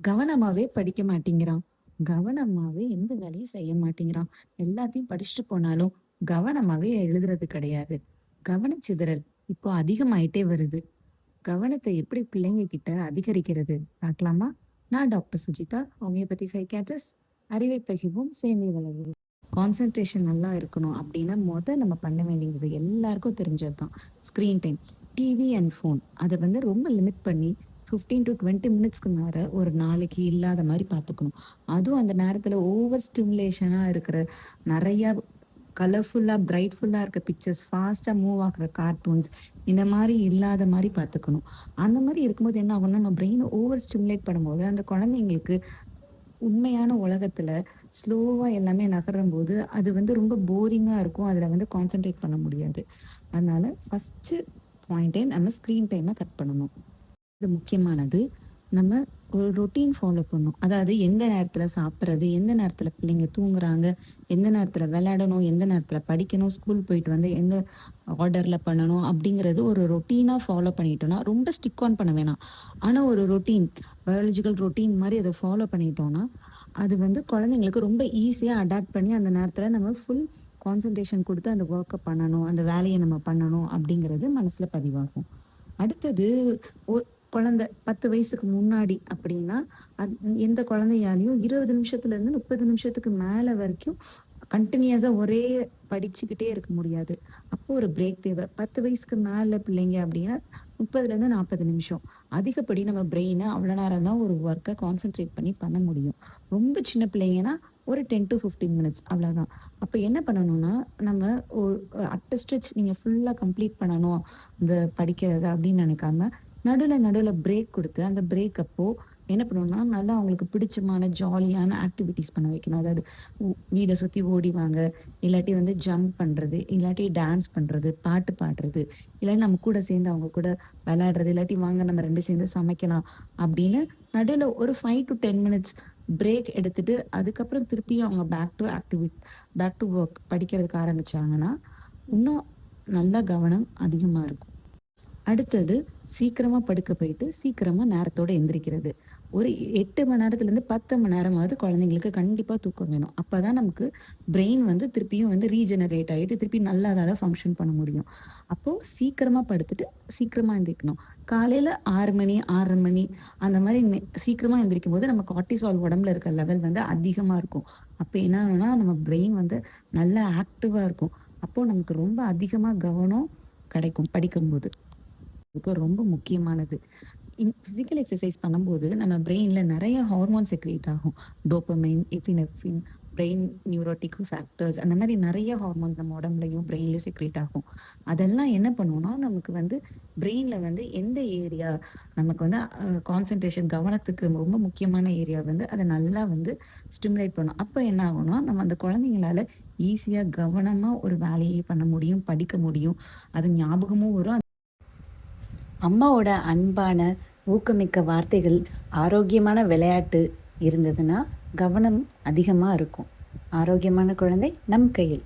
கவனமாவே படிக்க மாட்டேங்கிறான். கவனமாவே எந்த வேலையும் செய்ய மாட்டேங்கிறான். எல்லாத்தையும் படிச்சுட்டு போனாலும், கவனமாவே எழுதுறது கிடையாது. கவனச்சிதறல் இப்போ அதிகமாயிட்டே வருது. கவனத்த எப்படி பிள்ளைங்க கிட்ட அதிகரிக்கிறது? பார்க்கலாமா? நான் டாக்டர் சுஜிதா, ஹோமியோபதி சைக்கியாட்ரிஸ்ட். அறிவை பகிர்வோம், சேர்ந்தே வளர்வோம். கான்சன்ட்ரேஷன் நல்லா இருக்கணும் அப்படின்னா, நம்ம பண்ண வேண்டியது எல்லாருக்கும் தெரிஞ்சது தான். Screen time. TV and phone அத ரொம்ப லிமிட் பண்ணி 15 டூ 20 மினிட்ஸ்க்கு மேல ஒரு நாளைக்கு இல்லாத மாரி பார்த்துக்கணும். அதுவும் அந்த நேரத்தில ஓவர் ஸ்டிமுலேஷனா இருக்கிற நெறையா கலர்ஃபுல்லா, பிரைட்ஃபுல்லா இருக்க பிக்சர்ஸ், ஃபாஸ்ட்டா மூவ் ஆகுற கார்ட்டூன்ஸ் இந்த மாரி இல்லாத மாரி பார்த்துக்கணும். அந்த மாரி இருக்கும்போது என்ன ஆகும்னா, நம்ம பிரெயின் ஓவர் ஸ்டிமுலேட் பண்ணும்போது, அந்த குழந்தைங்களுக்கு உண்மையான உலகத்துல ஸ்லோவா எல்லாமே நகரும்போது, அது ரொம்ப போரிங்கா இருக்கும். அதுல கான்சன்ட்ரேட் பண்ண முடியாது. அதனால ஃபர்ஸ்ட்டு பாயிண்டே நம்ம ஸ்க்ரீன் டைம கட் பண்ணணும். இது முக்கியமானது. நம்ம ஒரு ரொட்டீன் ஃபாலோ பண்ணணும். அதாவது எந்த நேரத்தில சாப்பிடுறது, எந்த நேரத்தில பிள்ளைங்க தூங்குறாங்க, எந்த நேரத்தில விளையாடணும், எந்த நேரத்தில படிக்கணும், ஸ்கூல் போயிட்டு வந்து எந்த ஆர்டர்ல பண்ணணும் அப்படிங்கிறது ஒரு ரொட்டீனா ஃபாலோ பண்ணிட்டோம்னா, ரொம்ப ஸ்டிக் ஆன் பண்ண வேணாம். ஆனா ஒரு ரொட்டீன், பயாலஜிக்கல் ரொட்டீன் மாரி அத ஃபாலோ பண்ணிட்டோம்னா, அது குழந்தைங்களுக்கு ரொம்ப ஈஸியா அடாப்ட் பண்ணி அந்த நேரத்தில நம்ம ஃபுல் கான்சன்ட்ரேஷன் குடுத்து அந்த வொர்க்க பண்ணணும், அந்த வேலைய நம்ம பண்ணணும் அப்படிங்கிறது மனசுல பதிவாகும். அடுத்தது ஒ குழந்தை 10 வயசுக்கு முன்னாடி அப்படின்னா, அத் எந்த குழந்தையாலயும் 20 நிமிஷத்துலேருந்து 30 நிமிஷத்துக்கு மேல வரைக்கும் கன்டினியூஸா ஒரே படிச்சுக்கிட்டே இருக்க முடியாது. அப்போ ஒரு பிரேக் தேவை. 10 வயசுக்கு மேல பிள்ளைங்க அப்படின்னா 30லேருந்து 40 நிமிஷம். அதிகப்படி நம்ம பிரெயின அவ்வளோ நேரம் தான் ஒரு ஒர்க்க கான்சன்ட்ரேட் பண்ணி பண்ண முடியும். ரொம்ப சின்ன பிள்ளைங்கன்னா ஒரு 10 டூ 15 மினிட்ஸ் அவ்வளோதான். அப்ப என்ன பண்ணணும்னா, நம்ம ஒ அட் அ ஸ்ட்ரெச் நீங்க ஃபுல்லா கம்ப்ளீட் பண்ணணும், இந்த படிக்கிறத அப்படின்னு நினைக்காம, நடுவுல பிரேக் குடுத்து, அந்த பிரேக் அப்போ என்ன பண்ணணும்னா, நல்லா அவங்களுக்கு பிடிச்சமான ஜாலியான ஆக்டிவிட்டீஸ் பண்ண வைக்கணும். அதாவது வீட சுத்தி ஓடிவாங்க, இல்லாட்டி ஜம்ப் பண்றது, இல்லாட்டி டான்ஸ் பண்றது, பாட்டு பாடுறது, இல்லாட்டி நம்ம கூட சேர்ந்து அவங்க கூட விளையாடுறது, இல்லாட்டி வாங்க நம்ம 2 சேர்ந்து சமைக்கலாம் அப்படின்னு நடுவுல ஒரு 5 டூ 10 மினிட்ஸ் பிரேக் எடுத்துட்டு, அதுக்கப்புறம் திருப்பியும் அவங்க பேக் டூ வொர்க் படிக்கிறதுக்கு ஆரம்பிச்சாங்கன்னா, இன்னும் நல்ல கவனம் அதிகமா இருக்கும். அடுத்தது சீக்கிரமா படுக்க போயிட்டு, சீக்கிரமா நேரத்தோட எந்திரிக்கிறது. ஒரு 8 மணி நேரத்துலேருந்து 10 மணி நேரமாவது குழந்தைங்களுக்கு கண்டிப்பா தூக்கம் வேணும். அப்பதான் நமக்கு பிரெயின் திருப்பியும் ரீஜெனரேட் ஆயிட்டு, திருப்பி நல்லா அதால ஃபங்ஷன் பண்ண முடியும். அப்போ சீக்கிரமா படுத்துட்டு, சீக்கிரமா எந்திரிக்கணும். காலையில 6 மணி, 6:30 மணி அந்த மாரி சீக்கிரமா எந்திரிக்கும்போது, நம்ம கார்ட்டிசால் உடம்புல இருக்க லெவல் அதிகமா இருக்கும். அப்ப என்ன ஆகும்னா, நம்ம பிரெயின் நல்லா ஆக்டிவா இருக்கும். அப்போ நமக்கு ரொம்ப அதிகமா கவனம் கிடைக்கும் படிக்கும்போது. ரொம்ப முக்கியமானது. ஃபிசிக்கல் எக்சர்சைஸ் பண்ணும்போது நம்ம பிரெயின்ல நெறைய ஹார்மோன் செக்ரீட் ஆகும். Dopamine, epinephrine, brain neurotic factors அந்த மாரி நெறைய ஹார்மோன் நம்ம உடம்புலயும், பிரெயின்லயும் செக்ரீட் ஆகும். அதெல்லாம் என்ன பண்ணும்னா, நமக்கு பிரெயின்ல எந்த ஏரியா நமக்கு கான்சன்ட்ரேஷன் கவனத்துக்கு ரொம்ப முக்கியமான ஏரியா அத நல்லா ஸ்டிமுலேட் பண்ணும். அப்ப என்ன ஆகும்னா, நம்ம அந்த குழந்தைங்களால ஈஸியா கவனமா ஒரு வேலையே பண்ண முடியும், படிக்க முடியும். அது ஞாபகமும் வரும். அம்மாவோட அன்பான, ஊக்கமிக்க வார்த்தைகள், ஆரோக்கியமான விளையாட்டு இருந்ததுன்னா, கவனம் அதிகமா இருக்கும். ஆரோக்கியமான குழந்தை நம் கையில்.